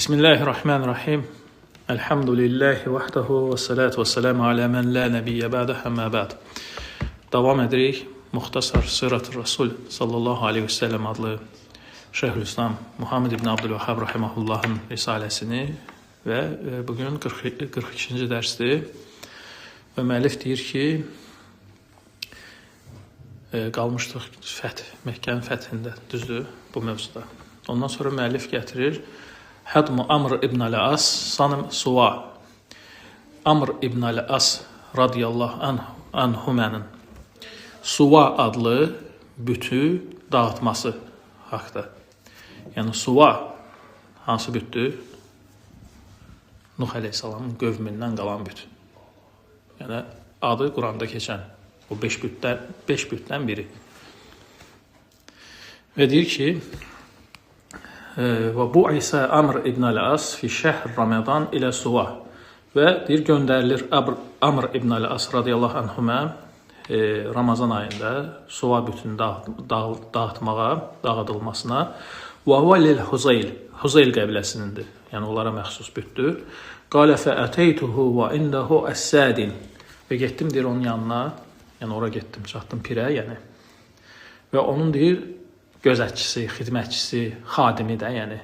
Bismillahirrahmanirrahim. Elhamdülillahi vahdahu və salatu və salamu alə mən la nəbiyyə bədə həmmə bəd. Davam edirik. Muxtasar Sirat-ı Rasul sallallahu aleyhi və səlləm adlı Şeyhülislam Muhammed ibn Abdülvahhab rahimahullahın risaləsini və bugün 42-ci dərsdir. Və müəllif deyir ki, qalmışdıq Məkkənin fəthində, düzdür bu mövzuda. Ondan sonra müəllif gətirir Hədm Amr ibn al-As Sanım Suva. Amr ibn al-As radiyallahu anhumənin Suva adlı bütü dağıtması haqda. Yəni Suva hansı bütdür? Nuh əleyhissalamın qövmündən qalan büt. Yəni adı Quranda keçən o 5 bütdən biri. Və deyir ki, və bu isə Amr ibn al-As fi şəhr Ramazan ilə Suva və deyir göndərilir Amr ibn al-As radiyallahu anhumə Ramazan ayında Suva bütünü dağıdılmasına və huve lil Huzeyl qəbiləsindir. Yəni onlara məxsus bütdür. Qalə fəəteytuhu və indahu əs-sədin və getdim deyir onun yanına, yəni ora getdim, çatdım pirə, yəni və onun deyir gözətçisi, xidmətçisi, xadimi də, yəni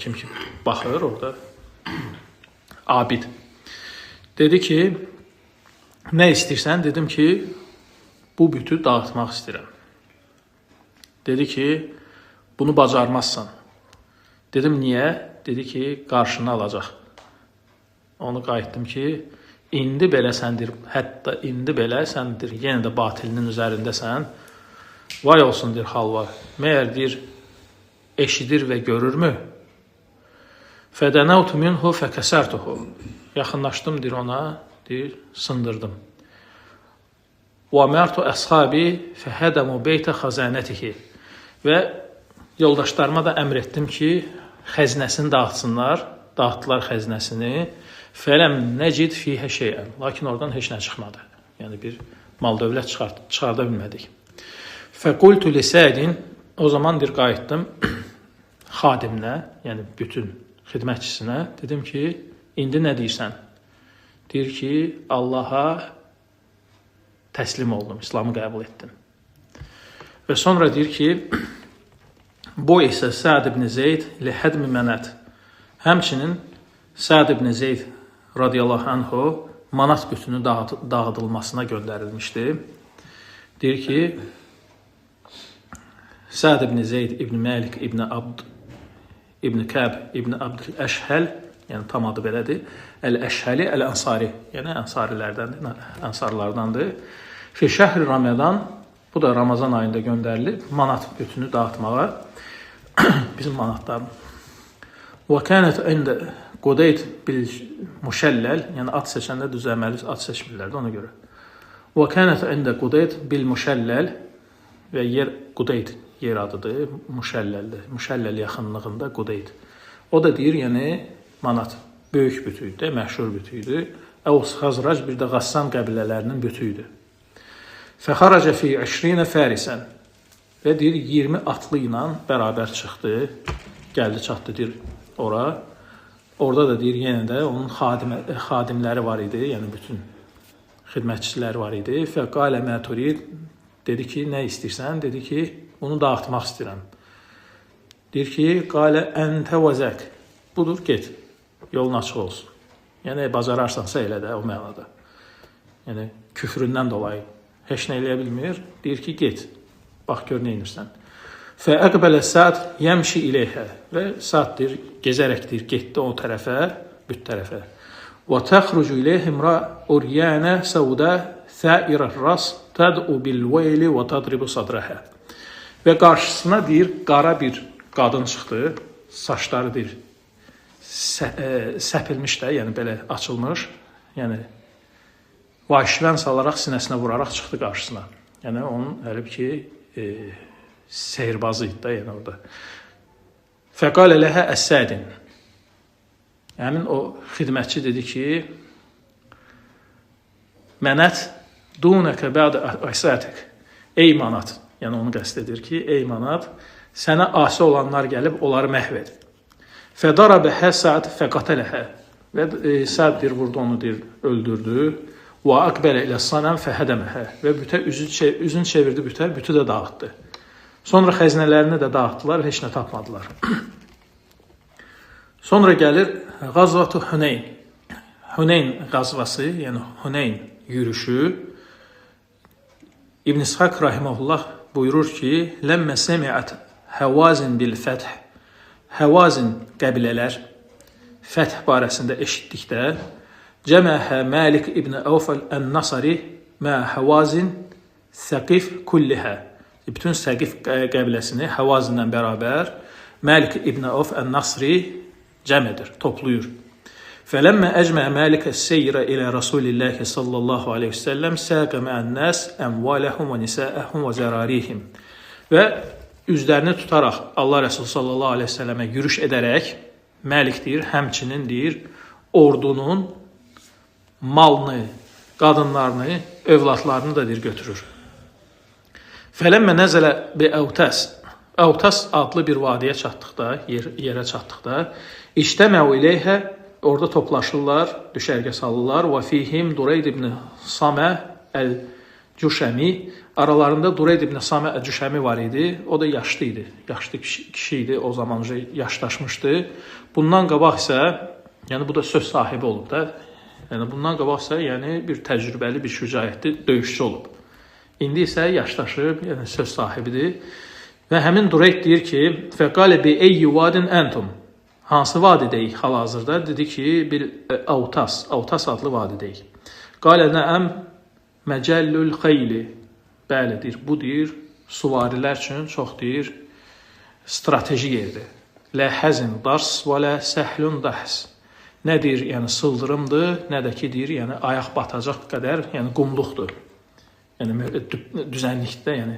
kim ki baxır orada, abid. Dedi ki, nə istəyirsən? Dedim ki, bu bütü dağıtmaq istəyirəm. Dedi ki, bunu bacarmazsan. Dedim, niyə? Dedi ki, qarşını alacaq. Onu qayıtdım ki, indi belə səndir, hətta indi belə səndir, yenə də batilinin üzərindəsən. Vay olsun, deyir, halva. Məyər, deyir, eşidir və görürmü? Fədənəvtu minhu fəkəsərtuhu. Yaxınlaşdım, deyir, ona, deyir, sındırdım. Və mərtu əshabi fəhədəmu beytə xəzənətihi. Və yoldaşlarıma da əmr etdim ki, xəzinəsini dağıtsınlar, dağıtdılar xəzinəsini. Fələm nəcid fiyhə şeyən. Lakin oradan heç nə çıxmadı. Yəni, bir mal dövlət çıxarda bilmədik. Fəqultu lisədin, o zaman deyir, qayıtdım xadiminə, yəni bütün xidmətçisinə, dedim ki, indi nə deyirsən? Deyir ki, Allaha təslim oldum, İslamı qəbul etdim. Və sonra deyir ki, bu isə Səd ibn Zeyd li hədmi mənət. Həmçinin Səd ibn Zeyd radiyallahu anhu Manat bütünü dağıdılmasına göndərilmişdi. Deyir ki, Səd ibn Zeyd ibn Məlik ibn Abd ibn Kəb ibn Abd Əşhəl, yəni tam adı belədir, Əl-Əşhəli Əl-Ənsari, yəni ənsarlardandır. Fi şəhri Ramazan, bu da Ramazan ayında göndərilib, Manat bütünü dağıtmağa, bizim manatlarım. Və kənət ində Qudeyt bil müşəlləl, yəni ad seçəndə düzəməli ad seçmirlərdi ona görə. Və kənət ində Qudeyt bil müşəlləl və yer Qudeyt yer adıdır, müşəlləldir. Müşəlləl yaxınlığında Qudeyt. O da deyir, yəni Manat böyük bütüydür, məşhur bütüydür. Əvs Xazrac bir də Qassan qəbilələrinin bütüydür. Fəxarəcə fi 20 fərisən və deyir 20 atlı ilə bərabər çıxdı, gəldi çatdı deyir ora. Orada da deyir yenə də onun xadimləri var idi, yəni bütün xidmətçiləri var idi. Fəqalə mə turid, dedi ki, nə istəyirsən? Dedi ki, bunu dağıtmaq istəyirəm. Deyir ki, qalə əntə vəzək. Budur, get. Yolun açıq olsun. Yəni, bacararsansa elə də o mənada. Yəni, küfründən dolayı heç nə eləyə bilmir. Deyir ki, get. Bax, gör, nə inirsən. Fəəqbələ Səd yəmşi iləyhə. Və Səd deyir, gezərək deyir, getdi o tərəfə, büt tərəfə. Və təxrucu iləyhimra uryənə səudə thəirər ras təd'u bil-veyli və tadribu sadrahə. Və qarşısına deyir, qara bir qadın çıxdı, saçları deyir, səpilmiş də, yəni belə açılmış, yəni vahişivən salaraq sinəsinə vuraraq çıxdı qarşısına. Yəni onun əlib ki, sehirbazı idi da, yəni orada. Fəqalə ləhə əs-sədin. Həmin o xidmətçi dedi ki, mənət dunəkə bədə əsətik. Ey Manat, yəni onu qəsd edir ki, ey Manat, sənə asi olanlar gəlib onları məhv edir. Fədarabəhə Səd fəqatələhə. Və Səd deyir, vurdu onu, deyir, öldürdü. Və aqbələ ilə sanəm fəhədəməhə. Və bütə üzün çevirdi bütə, bütü də dağıtdı. Sonra xəzinələrini də dağıtdılar, heç nə tapmadılar. Sonra gəlir Qazvatu Huneyn. Huneyn qazvası, yəni Huneyn yürüşü. İbn İshaq rahimehullah buyurur ki, "Ləmmə semi'at Havazin bil fəth." Havazin qəbilələr fəth barəsində eşitdikdə, cəməhə Malik ibn Avf ən-Nasri mə Havazin Səqif kullihə. Bütün Səqif qəbiləsini Havazinlə bərabər Malik ibn Avf ən-Nasri cəm edir, topluyur. Fələmmə əcmə Malik əs-seyrə ilə Rasulillahi sallallahu aleyhi ve sellem səqə mə'ən-nəs əmvaləhum və nisəəhum və zərarihim. Və üzlərini tutaraq Allah Resulü sallallahu aleyhi ve sellemə yürüş edərək, Məlik deyir, həmçinin deyir, ordunun malını, qadınlarını, övladlarını da deyir, götürür. Fələmmə nəzələ bi Əvtəs. Əvtəs adlı bir vadiyə çatdıqda, yerə çatdıqda, İctəməu iləyhə, orada toplaşırlar, düşərgə salırlar. Və fihim Dureyd ibn Samə əl-Cüşəmi. Aralarında Dureyd ibn Samə əl-Cüşəmi var idi. O da yaşlı idi. Yaşlı kişi idi. O zaman yaşlaşmışdı. Bundan qabaq isə, yəni bu da söz sahibi olub da. Yəni bundan qabaq isə, yəni bir təcrübəli, bir şücaətli döyüşçü olub. İndi isə yaşlaşıb, yəni söz sahibidir. Və həmin Dureyd deyir ki, fəqalə bi eyyi vadin əntum. Hansı vadidəyik hal-hazırda? Dedi ki, bir Avtas adlı vadidəyik. Qalə nəəm məcəllül xeyli. Bəli, deyir, bu deyir, suvarilər üçün çox deyir, strateji yerdir. Lə həzin dars və lə səhlun dəhs. Nə deyir, yəni sıldırımdır, nə də ki, deyir, yəni ayaq batacaq qədər, yəni qumluqdur. Yəni düzənlikdə, yəni.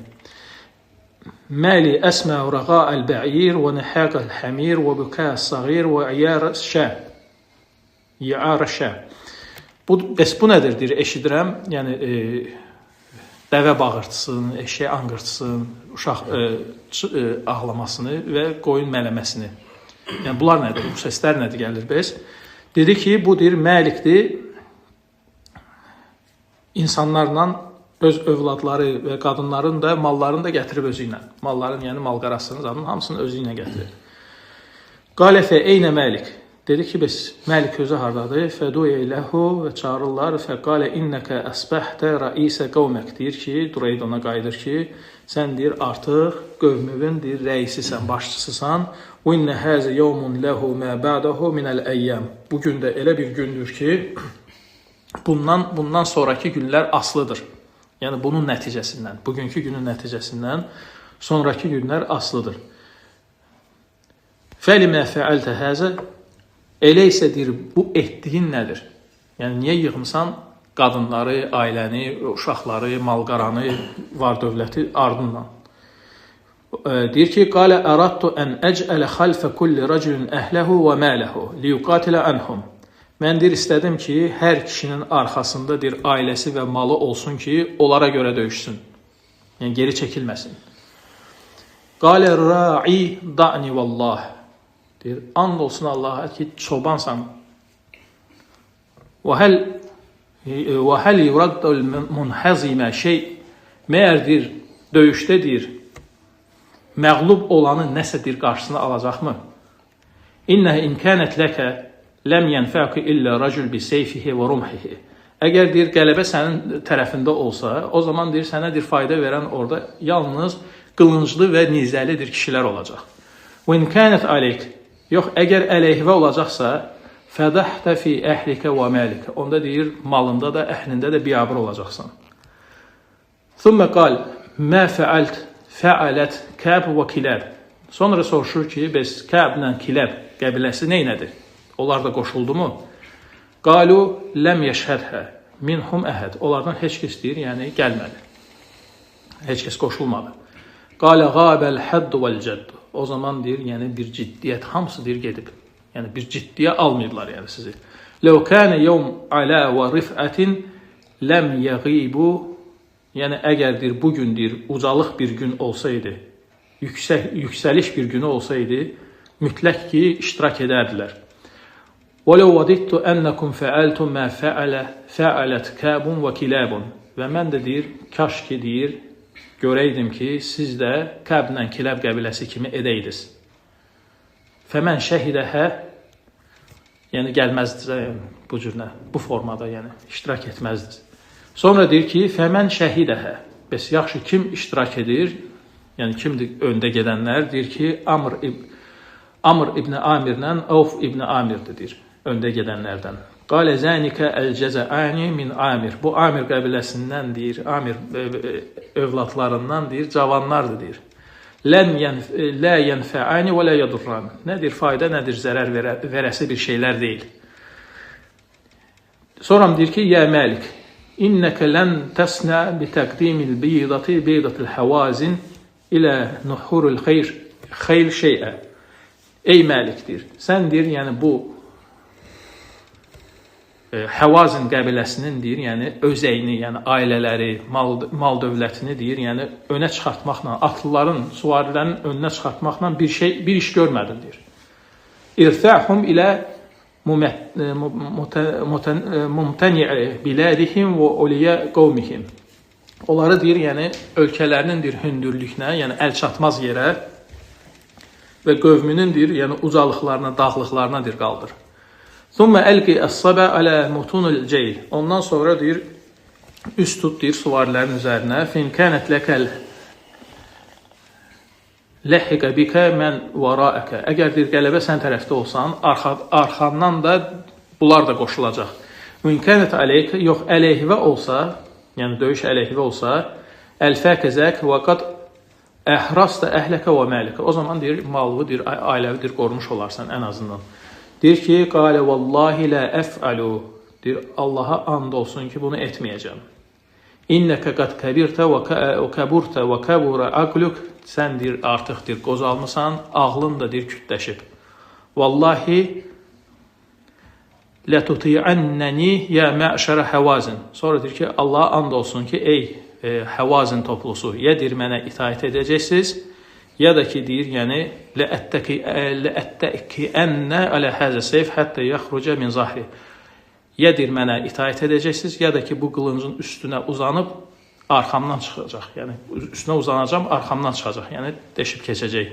Məli əsmə rəqa əl-bə'ir və nəhəq əl-həmir və bükə əl-səğir və iyər şə. Bəs bu nədir, deyir, eşidirəm, yəni dəvə bağırtısını, eşək anqırtısını, uşaq ağlamasını və qoyun mələməsini. Yəni bunlar nədir, bu səslər nədir gəlir bəs? Dedi ki, bu deyir, Məlikdir, insanlarla öz övladları və qadınların da mallarını da gətirib özü ilə. Malların, yəni malqarasını, zadın hamısını özü ilə gətirir. Qalə fə eynə Məlik. Dedi ki, bəs Məlik özü hardadır? Fəduyə iləhu və çağırırlar. Fəqalə innəkə əsbəhtə rəisə qavmək. Deyir ki, Dureyd ona qayıdır ki, sən deyir, artıq qövmüvün deyir, rəisisən, başçısısan. Və innə həzə yevmun ləhu mə bədahu minəl əyyəm. Bugün də elə bir gündür ki, bundan sonraki günlər aslıdır. Yəni bunun nəticəsindən, bugünkü günün nəticəsindən sonraki günlər aslıdır. Fəlimə fəəltə həzə. Elə isə deyir, bu etdiyin nədir? Yəni niyə yığmısan qadınları, ailəni, uşaqları, malqaranı, var dövləti ardından? Deyir ki, qalə əradtu ən əcələ xalfə kulli rəculun əhləhu və mələhu liyuqatilə ənhum. Mən deyir, istədim ki, hər kişinin arxasında deyir, ailəsi və malı olsun ki, onlara görə döyüşsün. Yəni, geri çəkilməsin. Qalə ra'i da'ni vallah. Deyir, and olsun Allaha ki, çobansan. Və həl yuraddul munhəzimə şey. Məyər deyir, döyüşdə deyir, məğlub olanı nəsə deyir, qarşısına alacaqmı? İnnə imkənət ləkə ləm yənfəqi illə rəcül bi seyfihi və rumhihi. Əgər deyir, qələbə sənin tərəfində olsa, o zaman deyir, sənə deyir, fayda verən orada yalnız qılınclı və nizəlidir kişilər olacaq. Və imkənət aleyk. Yox, əgər əleyhvə olacaqsa, fədəhtə fi əhlikə və məlikə. Onda deyir, malında da, əhlində də biabır olacaqsan. Thumma qal, mə fəalət Kəb və Kiləb. Sonra soruşur ki, bəs Kəblə Kiləb qəbiləsi neynədir? Onlar da qoşuldu mu? Qalu ləm yəşhədhə minhum əhəd. Onlardan heç kəs deyir, yəni gəlmədi. Heç kəs qoşulmadı. Qalə qabəl həddu vəl cəddu. O zaman deyir, yəni bir ciddiyyət, hamısı deyir gedib. Yəni bir ciddiyə almayıblar yəni sizi. Ləv kənə yevm alə və rifətin ləm yəqibu. Yəni əgər deyir, bugün deyir, ucalıq bir gün olsaydı, yüksəliş bir günü olsaydı, mütləq ki, iştirak edərdilər. وَلَوْ وَدِدْتُ أَنَّكُمْ فَعَلْتُمْ مَا فَعَلَتْ كَابٌ وَكِلَابٌ Və mən də deyir, kaş ki deyir, görəydim ki, siz də Kəblə Kiləb qəbiləsi kimi edəydiniz. Fəmən şəhidəhə, yəni gəlməzdiniz bu cürlə, bu formada, yəni iştirak etməzdiniz. Sonra deyir ki, fəmən şəhidəhə, bəs yaxşı kim iştirak edir, yəni kimdir öndə gedənlər, deyir ki, Amr ibn Amirlə Avf ibn Amirdir, deyir, öndə gedənlərdən. Qalə zənikə əl-cəzəəni min Amir. Bu Amir qəbiləsindən deyir, Amir övladlarından deyir, cavanlardır deyir. Lə yənfəəni və lə yadurran. Nədir fayda, nədir zərər verəsi bir şeylər deyil. Sonra deyir ki, yə Məlik, innəkə lən təsnə bi təqdimil beydatı beydatil həvazin ilə nuhurul xeyl şeyə. Ey Məlik deyir, sən deyir, yəni bu Həvazin qəbiləsinin deyir, yəni özəyini, yəni ailələri, mal dövlətini deyir, yəni önə çıxartmaqla, atlıların, süvarilərin önünə çıxartmaqla bir iş görmədim deyir. İrtəhum ilə mumtəni'i bilədihim və oliyə qovmihim. Onları deyir, yəni ölkələrinin deyir hündürlükünə, yəni əl çatmaz yerə və qövmünün deyir, yəni ucalıqlarına, dağlıqlarına deyir qaldır. Thumma əlqi əs-sabə alə mutunul ceyl. Ondan sonra deyir, üst tut deyir süvarilərin üzərinə. Fin kənət ləkəl ləhhiqə bikə mən varaəkə. Əgər deyir, qələbə sən tərəfdə olsan, arxandan da bunlar da qoşulacaq. Min kənət əleyk, yox əleyhivə olsa, yəni döyüş əleyhivə olsa, əlfəkəzək və qad əhrasda əhləkə və məlikə. O zaman deyir, malvı, deyir, ailəvi deyir, qormuş olarsan ən azından. Deyir ki, qalə vallahi lə əf'alu. Deyir, Allaha and olsun ki, bunu etməyəcəm. İnnəkə qad kəbirtə və kəburtə və kəbura aqluk. Sən deyir, artıq deyir, qozalmısan, ağlın da deyir, kütləşib. Vallahi lə tuti'annəni yə mə'şərə həvazin. Sonra deyir ki, Allaha and olsun ki, ey həvazin toplusu, ya deyir, mənə itaət edəcəksiniz, ya da ki deyir, yəni ləəttəkiənnə alə həzə seyf həttə yaxruca min zahri. Ya deyir, mənə itaət edəcəksiniz, ya da ki bu qılıncın üstünə uzanıb arxamdan çıxacaq. Yəni üstünə uzanacam, arxamdan çıxacaq. Yəni deşib keçəcək.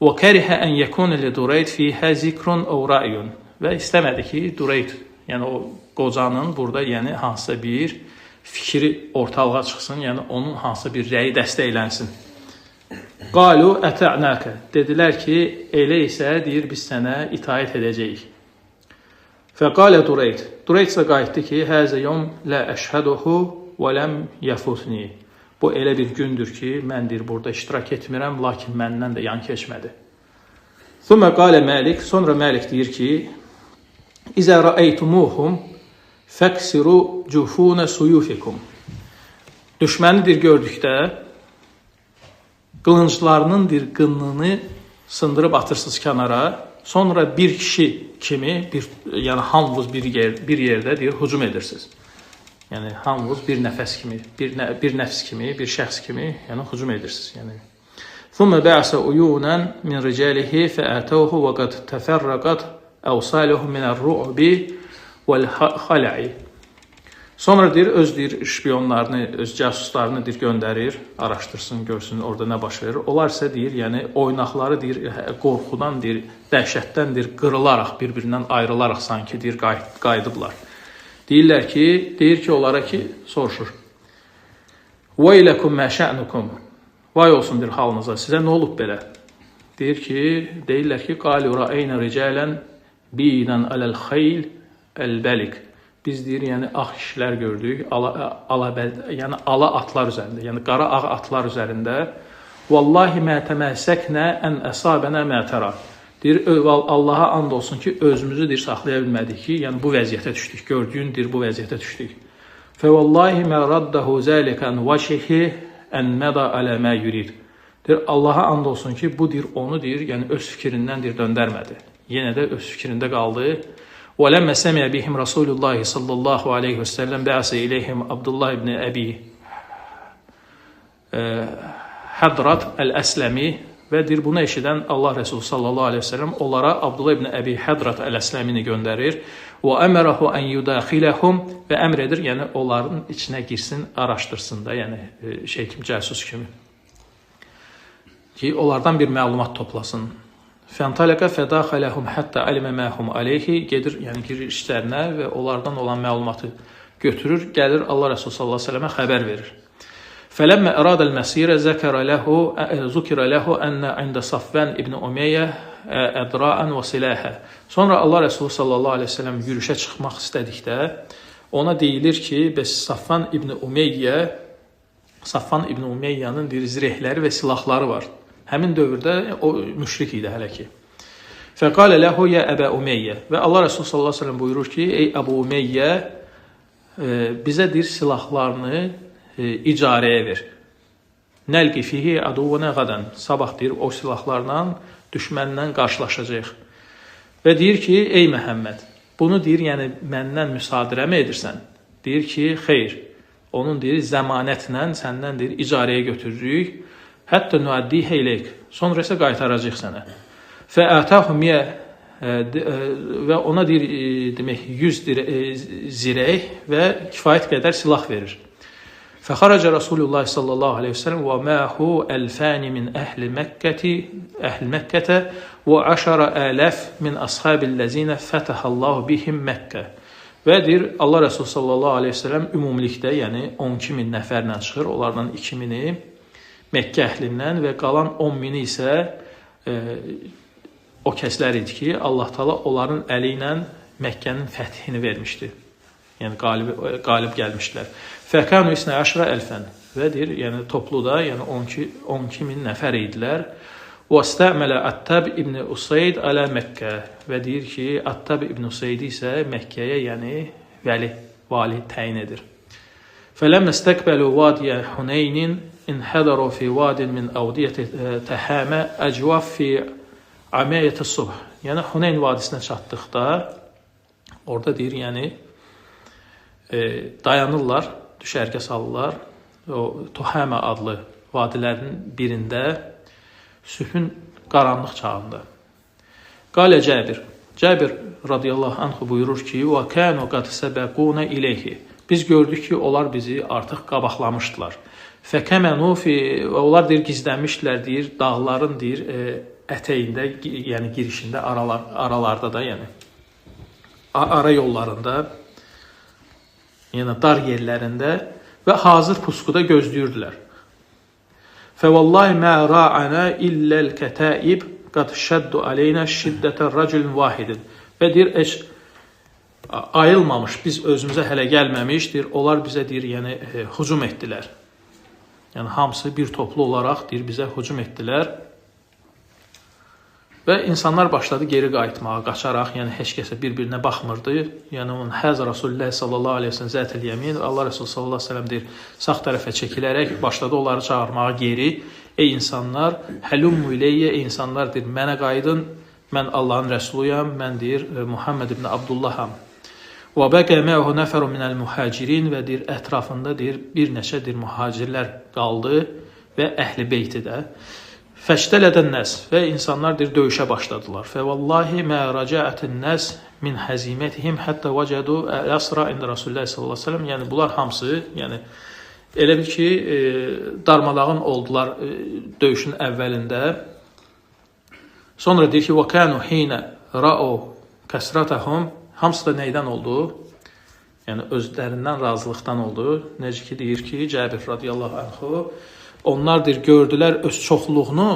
Və kərihə ən yəkun li Dureyd fihə zikrun əv ra'yun. Və istəmədi ki, Dureyd, yəni o qocanın burada yəni hansısa bir fikri ortalığa çıxsın, yəni onun hansısa bir rəyi dəstəklənsin. Qalu ətə'nəkə. Dedilər ki, elə isə deyir, biz sənə itaət edəcəyik. Fəqalə Dureyd. Dureyd isə qayıtdı ki, həzə yom lə əşhəduhu və ləm yəfutni. Bu elə bir gündür ki, mən deyir, burada iştirak etmirəm, lakin məndən də yan keçmədi. Thumə qalə Məlik. Sonra Məlik deyir ki, İzə rəəytumuhum fəksiru cufunə suyufikum. Düşmənidir gördükdə, qılınclarının bir qınını sındırıb atırsınız kənara, sonra bir kişi kimi, yəni hamınız bir yerdə deyir, hücum edirsiniz. Yəni hamınız bir nəfəs kimi, bir nəfs kimi, bir şəxs kimi, yəni hücum edirsiniz. Yəni Thumma ba'sa uyunan min rijalihi fa'atuhu wa qad tafarraqat awsaluhum min ar-ru'bi wal-khala'i. Sonra deyir, öz deyir, şpiyonlarını, öz casuslarını deyir, göndərir, araşdırsın, görsün, orada nə baş verir. Onlar isə deyir, yəni oynaqları deyir, qorxudan deyir, dəhşətdən deyir, qırılaraq, bir-birindən ayrılaraq sanki deyir, qayıdıblar. Deyirlər ki, onlara ki, soruşur. Veyləkum mə şə'nukum. Vay olsun deyir halınıza, sizə nə olub belə? Deyirlər ki, qalu ra'ayna rijalan binan aləl xeyl əl-bəlik. Biz deyir, yəni ağ kişilər gördük, yəni ala atlar üzərində, yəni qara ağ atlar üzərində. Vallahi mə təməssəknə ən əsabənə mə tərə. Deyir, Allaha and olsun ki, özümüzü deyir, saxlaya bilmədik ki, yəni bu vəziyyətə düşdük, gördüyün deyir, bu vəziyyətə düşdük. Fə vallahi mə raddahu zəlikən vəşihi ən məda alə mə yurid. Deyir, Allaha and olsun ki, bu deyir, onu deyir, yəni öz fikrindən deyir, döndərmədi. Yenə də öz fikrində qaldı. وَلَمَّا سَمِعَ بِهِمْ رَسُولُ اللّٰهِ صَلَّى اللّٰهُ عَلَيْهِ وَسَلَّمْ بَعْسَ إِلَيْهِمْ Abdullah ibn Əbi Hadrat el-Əsləmi Və deyir, bunu eşidən Allah Resulü sallallahu aleyhi ve sellem onlara Abdullah ibn Əbi Hədrat Əl-Əsləmini göndərir. Və əmərəhu ən yudaxiləhum və əmr edir, yəni onların içinə girsin, araşdırsın da, yəni cəsus kimi. Ki, onlardan bir məlumat toplasın. Fəntələqə fədaxələhum həttə alimə məhum aleyhi, gedir, yəni girir işlərinə və onlardan olan məlumatı götürür, gəlir Allah Resulü sallallahu aleyhi ve sellemə xəbər verir. فلما أراد المسير ذكر له أن عند صفوان ibn Umeyyə ədra'an və silahə. Sonra Allah Resulü sallallahu aleyhi ve sellem yürüşə çıxmaq istədikdə ona deyilir ki, bəs Safvan ibn Umeyyənin zirehləri və silahları var. Həmin dövrdə o müşrik idi hələ ki. Fəqalə ləhu yə Əbə Umeyyə. Və Allah Resulü sallallahu aleyhi ve sellem buyurur ki, ey Əbu Umeyyə, bizə silahlarını icarəyə ver. Nəlqi fihi aduvuna qadan. Sabah deyir, o silahlarla düşməndən qarşılaşacaq. Və deyir ki, ey Məhəmməd, bunu deyir, yəni məndən müsadirə mi edirsən? Deyir ki, xeyr. Onun deyir, zəmanətlə səndən deyir, icarəyə götürürük. Hətta nuaddihə iləyik. Sonra isə qaytaracaq sənə. Fəətəhumiyyə və ona deyir, demək, 100 zirək və kifayət qədər silah verir. فخرج رسول الله صلى الله عليه وسلم ومعه 2000 من أهل مكة و10,000 من أصحاب الذين فتح الله بهم Məkkə. Və deyir, Allah Resulü sallallahu aleyhi ve sellem ümumilikdə, yəni 12.000 nəfərlə çıxır, onlardan 2.000-i Məkkə əhlindən və qalan 10.000-i isə o kəslər idi ki, Allah Taala onların əli ilə Məkkənin fəthini vermişdi. Yəni qalib gəlmişlər. Fəkanu isnə əşrə əlfən. Və deyir, yəni topluda, yəni 12.000 nəfər idilər. Və istəmələ Attab ibn Usayd alə Məkkə. Və deyir ki, Attab ibn Usayd isə Məkkəyə, yəni vali təyin edir. Fələmmə istəqbəlu vadiyə Huneynin inhədəru fi vadin min avdiyyəti təhəmə əcvaf fi aməyyəti subh. Yəni Huneyn vadisinə çatdıqda, orada deyir, yəni dayanırlar, düşərgə salırlar. O Tuhəmə adlı vadilərin birində sübhün qaranlıq çağında. Qalə Cəbir radiyallahu anhu buyurur ki, və kənu qad səbəquna ileyhi. Biz gördük ki, onlar bizi artıq qabaqlamışdılar. Fəkəmənu fi, onlar deyir, gizlənmişdilər, deyir, dağların deyir, ətəyində, yəni girişində, aralarda da, yəni ara yollarında, yəni dar yerlərində və hazır pusquda gözləyirdilər. Fəvallahi mə ra'ana illəl kətəib qad şəddu aleynə şiddətə rəculun vahidin. Və deyir, heç ayılmamış, biz özümüzə hələ gəlməmişdir, onlar bizə deyir, yəni hücum etdilər. Yəni hamısı bir toplu olaraq deyir, bizə hücum etdilər. Və insanlar başladı geri qayıtmağa, qaçaraq, yəni heç kəsə bir-birinə baxmırdı. Yəni onun həz Rasulullah sallallahu aleyhi ve sellem zət-ül yemin, Allah Resulü sallallahu aleyhi ve sellem deyir, sağ tərəfə çəkilərək başladı onları çağırmağa geri. Ey insanlar, həlummu ileyyə, ey insanlar deyir, mənə qayıdın, mən Allahın rəsuluyam, mən deyir, Muhammed ibn Abdullaham. Və bəqə məhu nəfəru minəl muhacirin və deyir, ətrafında deyir, bir neçə deyir, muhacirlər qaldı və əhl-i beyti də. Fəştələdən nəs və insanlar deyir, döyüşə başladılar. Fəvallahi mə rəcəətin nəs min həzimətihim həttə vəcədu əsra ində Rasulullah sallallahu aleyhi ve sellem. Yəni bunlar hamısı, yəni elə bil ki, darmadağın oldular döyüşün əvvəlində. Sonra deyir ki, və kənu hinə rəu kəsrətəhum. Hamısı da neydən oldu? Yəni özlərindən razılıqdan oldu. Necə ki, deyir ki, Cəbir radiyallahu anhu, onlar deyir, gördülər öz çoxluğunu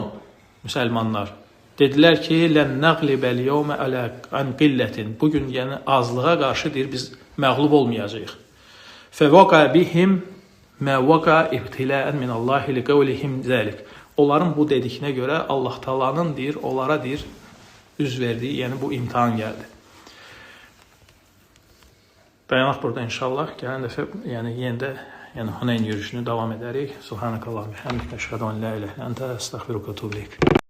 müsəlmanlar. Dedilər ki, lən nəqlibəl yevmə alə an qillətin. Bugün yəni azlığa qarşı deyir, biz məğlub olmayacağıq. Fəvəqa bihim mə vəqa ibtiləən minallahi liqavlihim zəlik. Onların bu dediklərinə görə Allah Taala'nın deyir, onlara deyir, üz verdiyi, yəni bu imtahan gəldi. Dayanaq burada inşallah. Gələn dəfə yəni yenə yəni Huneyn yürüyüşünü davam edərik. Subhanakallahumma və bihamdikə əşhədu an la ilaha illə əntə əstəğfiruka və etûbu ileyk.